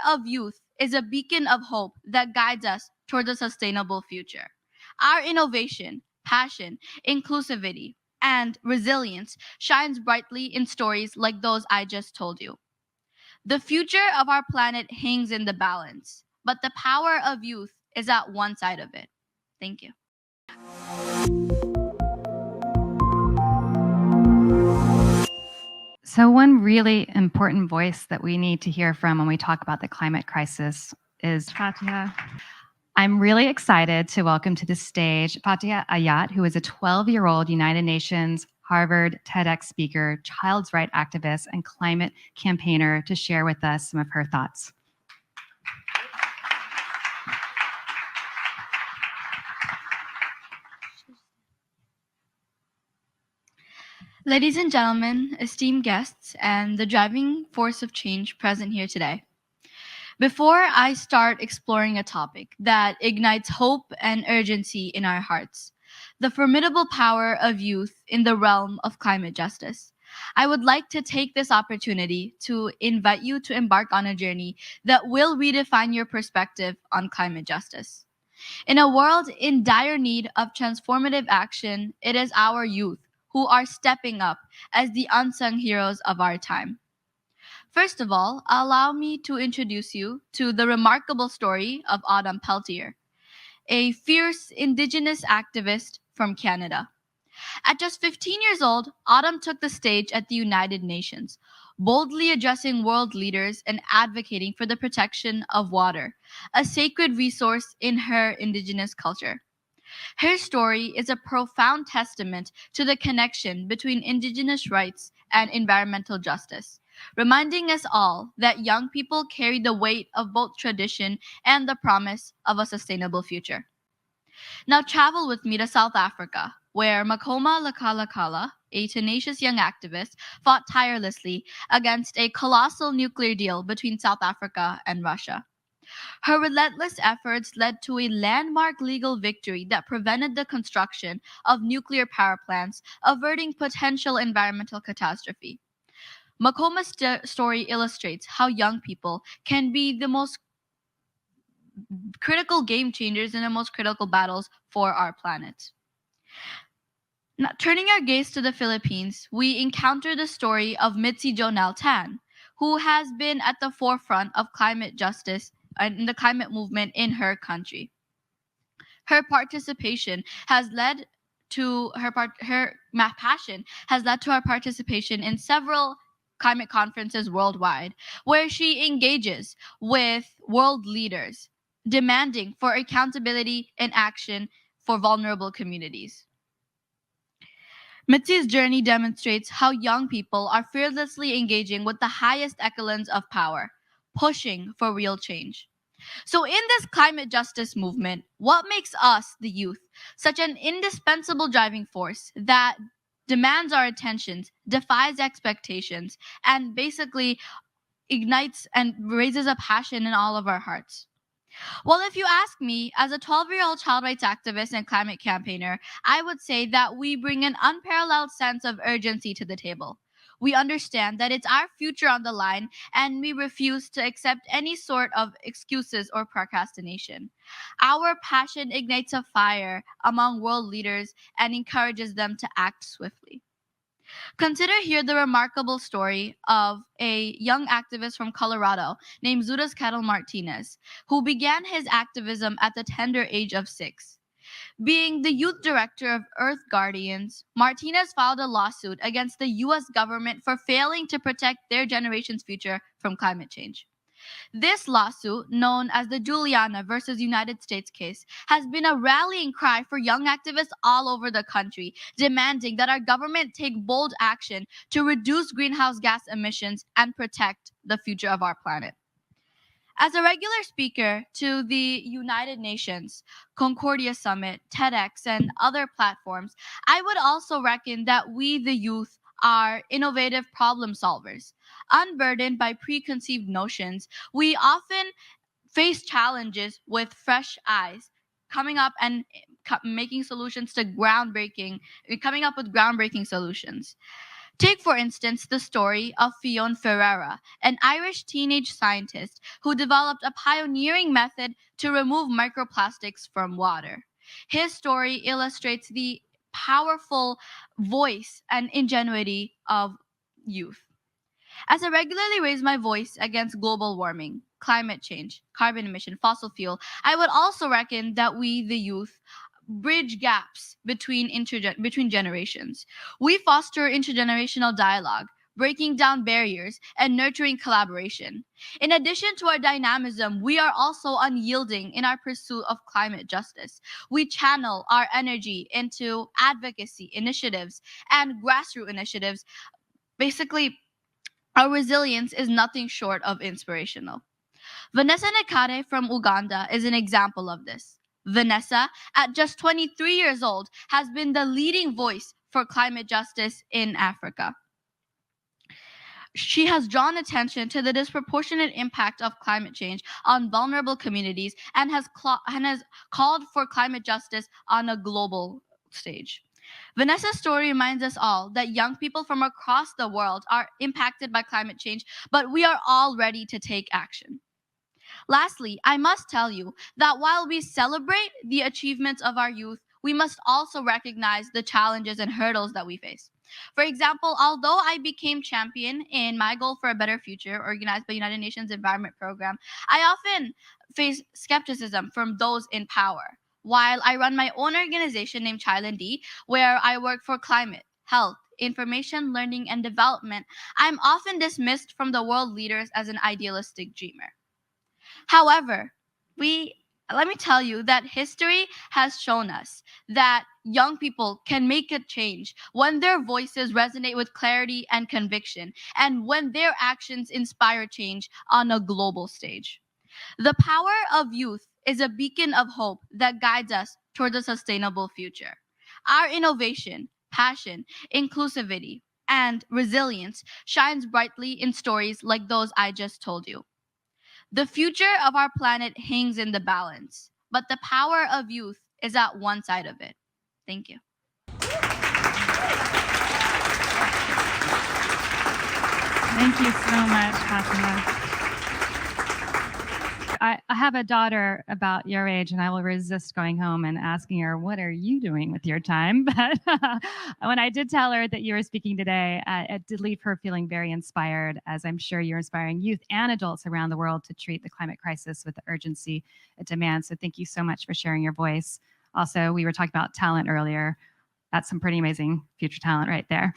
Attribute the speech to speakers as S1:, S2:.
S1: of youth is a beacon of hope that guides us towards a sustainable future. Our innovation, passion, inclusivity, and resilience shines brightly in stories like those I just told you. The future of our planet hangs in the balance, but the power of youth is at one side of it. Thank you.
S2: So one really important voice that we need to hear from when we talk about the climate crisis is Faatiha. I'm really excited to welcome to the stage Faatiha Aayat, who is a 12-year-old United Nations Harvard TEDx speaker, child's rights activist, and climate campaigner to share with us some of her thoughts.
S1: Ladies and gentlemen, esteemed guests, and the driving force of change present here today. Before I start exploring a topic that ignites hope and urgency in our hearts, the formidable power of youth in the realm of climate justice, I would like to take this opportunity to invite you to embark on a journey that will redefine your perspective on climate justice. In a world in dire need of transformative action, it is our youth who are stepping up as the unsung heroes of our time. First of all, allow me to introduce you to the remarkable story of Autumn Peltier, a fierce Indigenous activist from Canada. At just 15 years old, Autumn took the stage at the United Nations, boldly addressing world leaders and advocating for the protection of water, a sacred resource in her Indigenous culture. Her story is a profound testament to the connection between Indigenous rights and environmental justice, reminding us all that young people carry the weight of both tradition and the promise of a sustainable future. Now travel with me to South Africa, where Makoma Lakalakala, a tenacious young activist, fought tirelessly against a colossal nuclear deal between South Africa and Russia. Her relentless efforts led to a landmark legal victory that prevented the construction of nuclear power plants, averting potential environmental catastrophe. Makoma's story illustrates how young people can be the most critical game changers in the most critical battles for our planet. Now, turning our gaze to the Philippines, we encounter the story of Mitzi Jonelle Tan, who has been at the forefront of climate justice and the climate movement in her country. Her participation has led to her passion has led to her participation in several climate conferences worldwide, where she engages with world leaders, demanding for accountability and action for vulnerable communities. Mitzi's journey demonstrates how young people are fearlessly engaging with the highest echelons of power, pushing for real change. So in this climate justice movement, what makes us, the youth, such an indispensable driving force that demands our attentions, defies expectations, and basically ignites and raises a passion in all of our hearts? Well, if you ask me, as a 12-year-old child rights activist and climate campaigner, I would say that we bring an unparalleled sense of urgency to the table. We understand that it's our future on the line, and we refuse to accept any sort of excuses or procrastination. Our passion ignites a fire among world leaders and encourages them to act swiftly. Consider here the remarkable story of a young activist from Colorado named Zudas Kettle Martinez, who began his activism at the tender age of 6. Being the youth director of Earth Guardians, Martinez filed a lawsuit against the U.S. government for failing to protect their generation's future from climate change. This lawsuit, known as the Juliana versus United States case, has been a rallying cry for young activists all over the country, demanding that our government take bold action to reduce greenhouse gas emissions and protect the future of our planet. As a regular speaker to the United Nations, Concordia Summit, TEDx, and other platforms, I would also reckon that we, the youth, are innovative problem solvers. Unburdened by preconceived notions, we often face challenges with fresh eyes, coming up and making solutions to coming up with groundbreaking solutions. Take, for instance, the story of Fionn Ferreira, an Irish teenage scientist who developed a pioneering method to remove microplastics from water. His story illustrates the powerful voice and ingenuity of youth. As I regularly raise my voice against global warming, climate change, carbon emission, fossil fuel, I would also reckon that we, the youth, bridge gaps between generations. We foster intergenerational dialogue, breaking down barriers and nurturing collaboration. In addition to our dynamism, we are also unyielding in our pursuit of climate justice. We channel our energy into advocacy initiatives and grassroots initiatives. Basically, our resilience is nothing short of inspirational. Vanessa Nakate from Uganda is an example of this. Vanessa, at just 23 years old, has been the leading voice for climate justice in Africa. She has drawn attention to the disproportionate impact of climate change on vulnerable communities and has called for climate justice on a global stage. Vanessa's story reminds us all that young people from across the world are impacted by climate change, but we are all ready to take action. Lastly, I must tell you that while we celebrate the achievements of our youth, we must also recognize the challenges and hurdles that we face. For example, although I became champion in my goal for a better future, organized by United Nations Environment Program, I often face skepticism from those in power. While I run my own organization named Child and D, where I work for climate, health, information, learning, and development, I'm often dismissed from the world leaders as an idealistic dreamer. However, let me tell you that history has shown us that young people can make a change when their voices resonate with clarity and conviction, and when their actions inspire change on a global stage. The power of youth is a beacon of hope that guides us towards a sustainable future. Our innovation, passion, inclusivity, and resilience shines brightly in stories like those I just told you. The future of our planet hangs in the balance, but the power of youth is at one side of it. Thank you.
S2: Thank you so much, Fatima. I have a daughter about your age, and I will resist going home and asking her, what are you doing with your time? But when I did tell her that you were speaking today, it did leave her feeling very inspired, as I'm sure you're inspiring youth and adults around the world to treat the climate crisis with the urgency it demands. So thank you so much for sharing your voice. Also, we were talking about talent earlier. That's some pretty amazing future talent right there.